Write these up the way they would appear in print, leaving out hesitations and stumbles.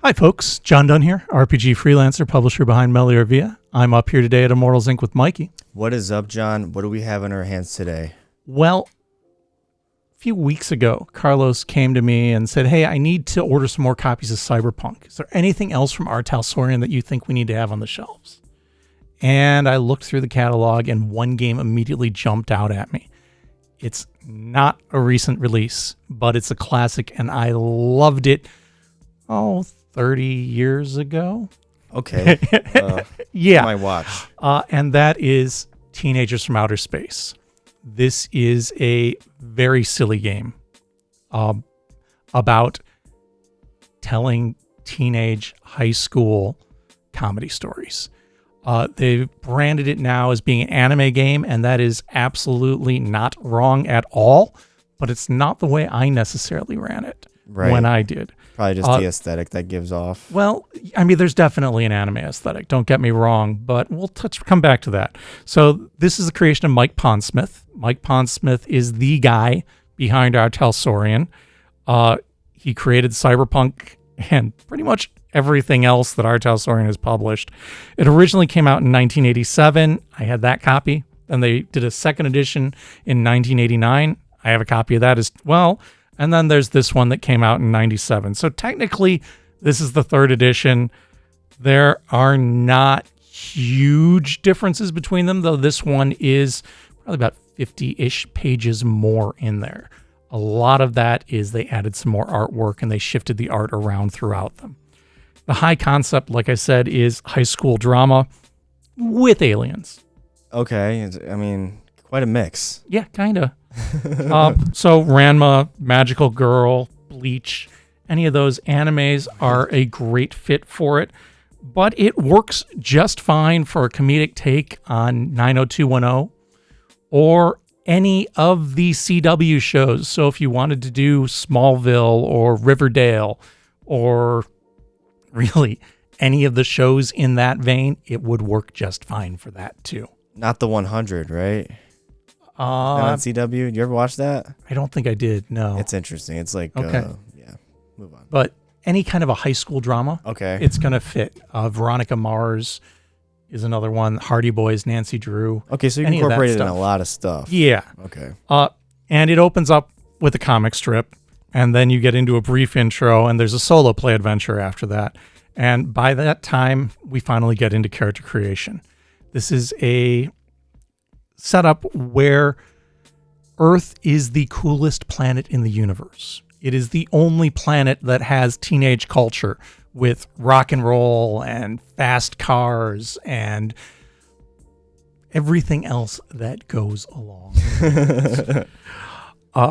Hi folks, John Dunn here, RPG freelancer, publisher behind Meliorvia. I'm up here today at Immortals Inc. with Mikey. What is up, John? What do we have in our hands today? Well, a few weeks ago, Carlos came to me and said, hey, I need to order some more copies of Cyberpunk. Is there anything else from R. Talsorian that you think we need to have on the shelves? And I looked through the catalog and one game immediately jumped out at me. It's not a recent release, but it's a classic and I loved it, 30 years ago. Okay. Yeah. My watch. And that is Teenagers from Outer Space. This is a very silly game about telling teenage high school comedy stories. They've branded it now as being an anime game, and that is absolutely not wrong at all, but it's not the way I necessarily ran it when I did. Probably just the aesthetic that gives off. Well, I mean, there's definitely an anime aesthetic. Don't get me wrong, but we'll come back to that. So this is the creation of Mike Pondsmith. Mike Pondsmith is the guy behind R. Talsorian. He created Cyberpunk and pretty much everything else that R. Talsorian has published. It originally came out in 1987. I had that copy. Then they did a second edition in 1989. I have a copy of that as well. And then there's this one that came out in 97. So technically, this is the third edition. There are not huge differences between them, though this one is probably about 50-ish pages more in there. A lot of that is they added some more artwork and they shifted the art around throughout them. The high concept, like I said, is high school drama with aliens. Okay. I mean, quite a mix. Yeah, kind of. So Ranma, Magical Girl, Bleach, any of those animes are a great fit for it, but it works just fine for a comedic take on 90210 or any of the CW shows. So if you wanted to do Smallville or Riverdale or really any of the shows in that vein, it would work just fine for that too. Not the 100, right? On CW. Did you ever watch that? I don't think I did. No. It's interesting. It's like, okay. Yeah, move on. But any kind of a high school drama, okay, it's going to fit. Veronica Mars is another one. Hardy Boys, Nancy Drew. Okay, so you incorporated in a lot of stuff. Yeah. Okay. And it opens up with a comic strip, and then you get into a brief intro, and there's a solo play adventure after that. And by that time, we finally get into character creation. This is a setup where Earth is the coolest planet in the universe. It is the only planet that has teenage culture with rock and roll and fast cars and everything else that goes along.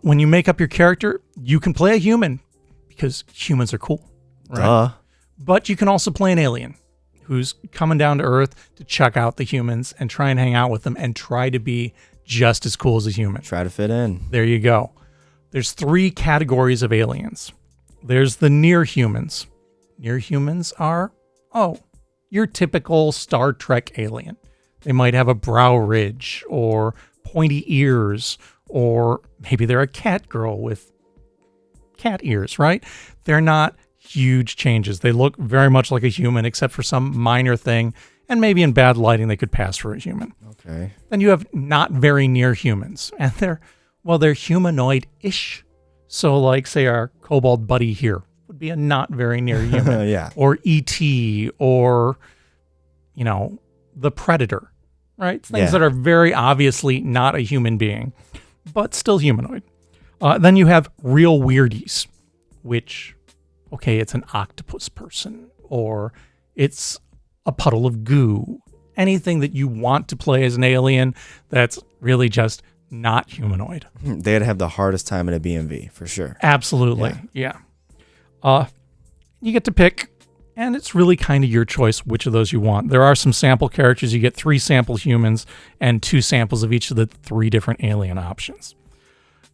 When you make up your character, you can play a human because humans are cool. Right? But you can also play an alien who's coming down to Earth to check out the humans and try and hang out with them and try to be just as cool as a human. Try to fit in. There you go. There's 3 categories of aliens. There's the near humans. Near humans are, your typical Star Trek alien. They might have a brow ridge or pointy ears, or maybe they're a cat girl with cat ears, right? They're not huge changes. They look very much like a human, except for some minor thing, and maybe in bad lighting they could pass for a human. Okay. Then you have not very near humans, and they're humanoid-ish. So like, say, our kobold buddy here would be a not very near human. Yeah. Or E.T., or, the Predator, right? Things that are very obviously not a human being, but still humanoid. Then you have real weirdies, which, it's an octopus person, or it's a puddle of goo. Anything that you want to play as an alien that's really just not humanoid. They'd have the hardest time in a BMV, for sure. Absolutely, yeah. You get to pick, and it's really kind of your choice which of those you want. There are some sample characters. You get 3 sample humans and 2 samples of each of the 3 different alien options.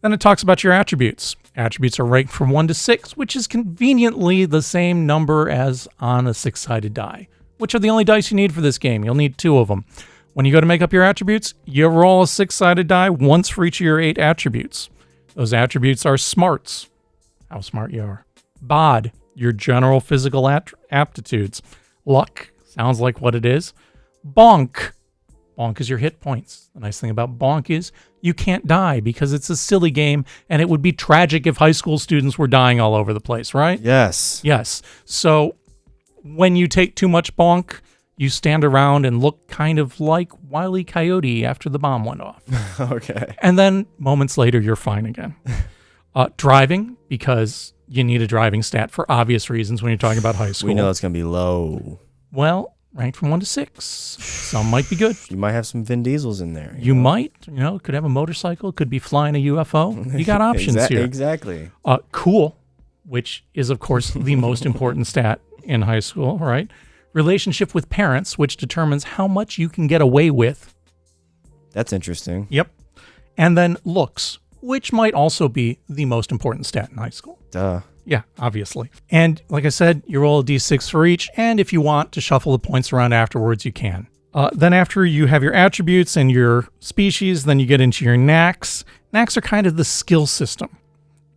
Then it talks about your attributes. Attributes are ranked from 1 to 6, which is conveniently the same number as on a 6-sided die, which are the only dice you need for this game. You'll need 2 of them. When you go to make up your attributes, you roll a 6-sided die once for each of your 8 attributes. Those attributes are smarts, how smart you are. Bod, your general physical aptitudes. Luck sounds like what it is. Bonk. Bonk is your hit points. The nice thing about Bonk is you can't die because it's a silly game, and it would be tragic if high school students were dying all over the place, right? Yes. Yes. So when you take too much Bonk, you stand around and look kind of like Wile E. Coyote after the bomb went off. Okay. And then moments later, you're fine again. Driving, because you need a driving stat for obvious reasons when you're talking about high school. We know it's going to be low. Well, ranked from 1 to 6. Some might be good. You might have some Vin Diesels in there. You might. Could have a motorcycle. Could be flying a UFO. You got options here. Exactly. Cool, which is, of course, the most important stat in high school, right? Relationship with parents, which determines how much you can get away with. That's interesting. Yep. And then looks, which might also be the most important stat in high school. Duh. Yeah, obviously. And like I said, you roll a d6 for each, and if you want to shuffle the points around afterwards, you can. Then after you have your attributes and your species, then you get into your knacks. Knacks are kind of the skill system.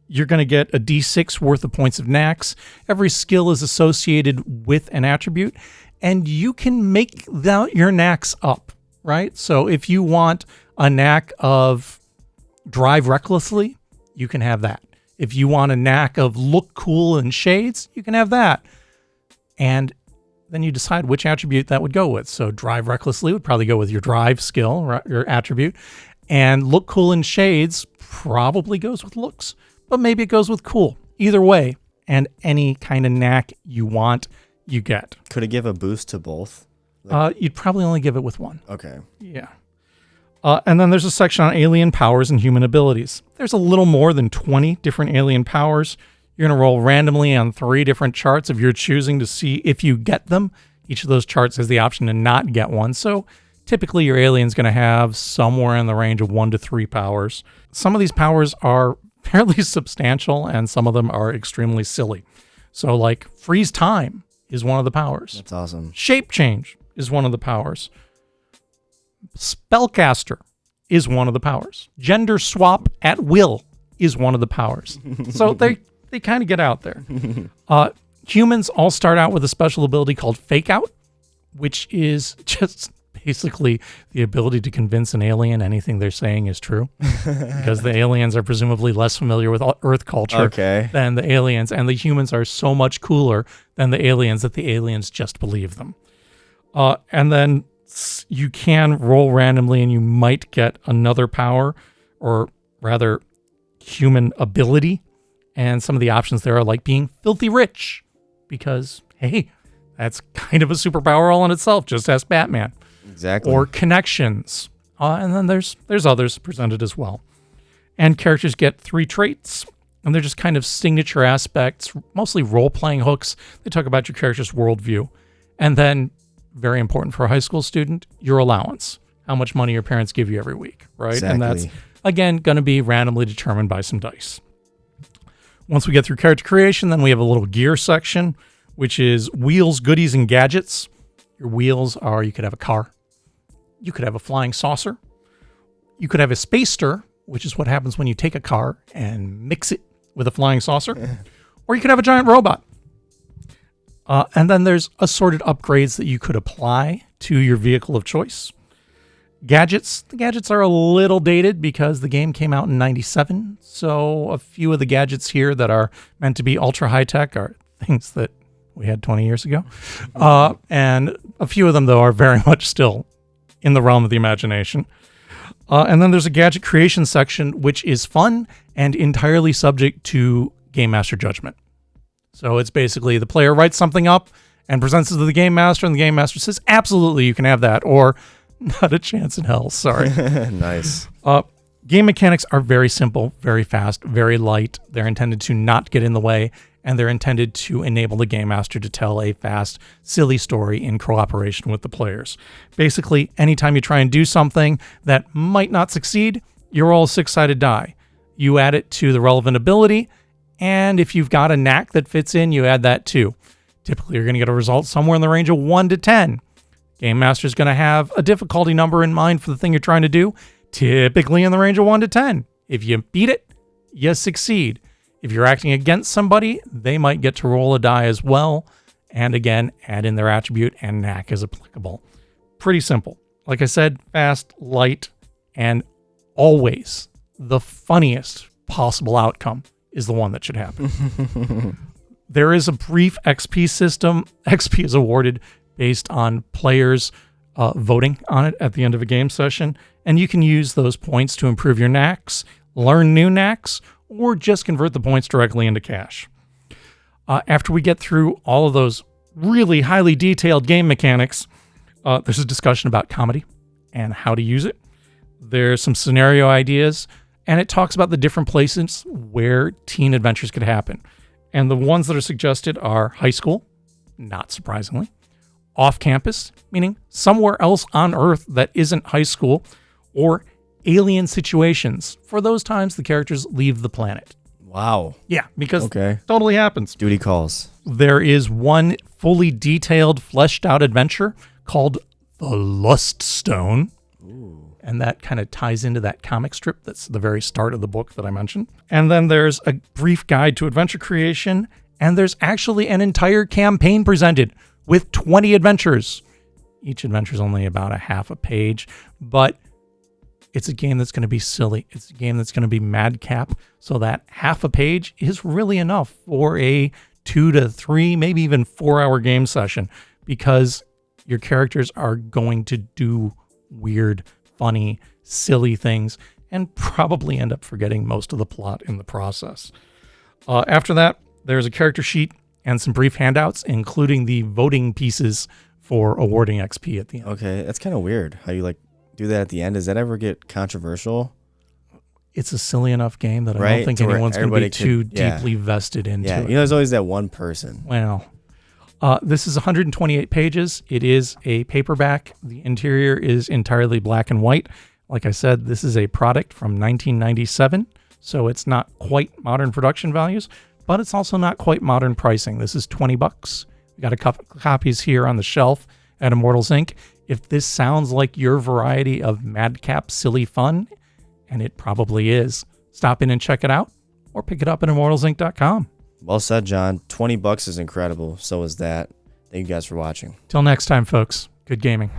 You're going to get a d6 worth of points of knacks. Every skill is associated with an attribute, and you can make your knacks up, right? So if you want a knack of drive recklessly, you can have that. If you want a knack of look cool in shades, you can have that. And then you decide which attribute that would go with. So drive recklessly would probably go with your drive skill, right, your attribute. And look cool in shades probably goes with looks, but maybe it goes with cool. Either way, and any kind of knack you want, you get. Could it give a boost to both? You'd probably only give it with one. Okay. Yeah. And then there's a section on alien powers and human abilities. There's a little more than 20 different alien powers. You're going to roll randomly on 3 different charts of your choosing to see if you get them. Each of those charts has the option to not get one. So typically your alien's going to have somewhere in the range of 1 to 3 powers. Some of these powers are fairly substantial, and some of them are extremely silly. So like freeze time is one of the powers. That's awesome. Shape change is one of the powers. Spellcaster is one of the powers. Gender swap at will is one of the powers. So they kind of get out there. Humans all start out with a special ability called Fake Out, which is just basically the ability to convince an alien anything they're saying is true. Because the aliens are presumably less familiar with Earth culture than the aliens, and the humans are so much cooler than the aliens that the aliens just believe them. And then you can roll randomly and you might get another power, or rather human ability. And some of the options there are like being filthy rich, because, hey, that's kind of a superpower all in itself. Just ask Batman. Exactly. Or connections. And then there's others presented as well. And characters get 3 traits, and they're just kind of signature aspects, mostly role-playing hooks. They talk about your character's worldview. And then, very important for a high school student, your allowance. How much money your parents give you every week, right? Exactly. And that's, again, going to be randomly determined by some dice. Once we get through character creation, then we have a little gear section, which is wheels, goodies, and gadgets. Your wheels are, you could have a car. You could have a flying saucer. You could have a spacer, which is what happens when you take a car and mix it with a flying saucer. Or you could have a giant robot. And then there's assorted upgrades that you could apply to your vehicle of choice. Gadgets. The gadgets are a little dated because the game came out in 97. So a few of the gadgets here that are meant to be ultra high tech are things that we had 20 years ago. And a few of them, though, are very much still in the realm of the imagination. And then there's a gadget creation section, which is fun and entirely subject to Game Master judgment. So it's basically the player writes something up and presents it to the Game Master, and the Game Master says, absolutely, you can have that, or not a chance in hell, sorry. Nice. Game mechanics are very simple, very fast, very light. They're intended to not get in the way, and they're intended to enable the Game Master to tell a fast, silly story in cooperation with the players. Basically, anytime you try and do something that might not succeed, you roll a 6-sided die. You add it to the relevant ability, and if you've got a knack that fits in, you add that too. Typically, you're going to get a result somewhere in the range of 1 to 10. Game Master's going to have a difficulty number in mind for the thing you're trying to do, typically in the range of 1 to 10. If you beat it, you succeed. If you're acting against somebody, they might get to roll a die as well. And again, add in their attribute and knack is applicable. Pretty simple. Like I said, fast, light, and always the funniest possible outcome is the one that should happen. There is a brief XP system. XP is awarded based on players voting on it at the end of a game session, and you can use those points to improve your knacks, learn new knacks, or just convert the points directly into cash. After we get through all of those really highly detailed game mechanics, there's a discussion about comedy and how to use it. There's some scenario ideas, and it talks about the different places where teen adventures could happen. And the ones that are suggested are high school, not surprisingly, off-campus, meaning somewhere else on Earth that isn't high school, or alien situations, for those times the characters leave the planet. Wow. Yeah, because it totally happens. Duty calls. There is one fully detailed, fleshed out adventure called The Lust Stone. Ooh. And that kind of ties into that comic strip that's the very start of the book that I mentioned. And then there's a brief guide to adventure creation. And there's actually an entire campaign presented with 20 adventures. Each adventure is only about a half a page, but it's a game that's going to be silly. It's a game that's going to be madcap. So that half a page is really enough for a 2 to 3, maybe even 4-hour game session, because your characters are going to do weird, funny, silly things and probably end up forgetting most of the plot in the process. After that, there's a character sheet and some brief handouts, including the voting pieces for awarding XP at the end. Okay, that's kind of weird how you do that at the end. Does that ever get controversial? It's a silly enough game that I don't think anyone's going to be too deeply vested into it. There's always that one person. Well, this is 128 pages. It is a paperback. The interior is entirely black and white. Like I said, this is a product from 1997, so it's not quite modern production values, but it's also not quite modern pricing. This is $20. We got a couple copies here on the shelf at Immortals Inc. If this sounds like your variety of madcap silly fun, and it probably is, stop in and check it out, or pick it up at immortalsinc.com. Well said, John. $20 is incredible. So is that. Thank you guys for watching. Till next time, folks. Good gaming.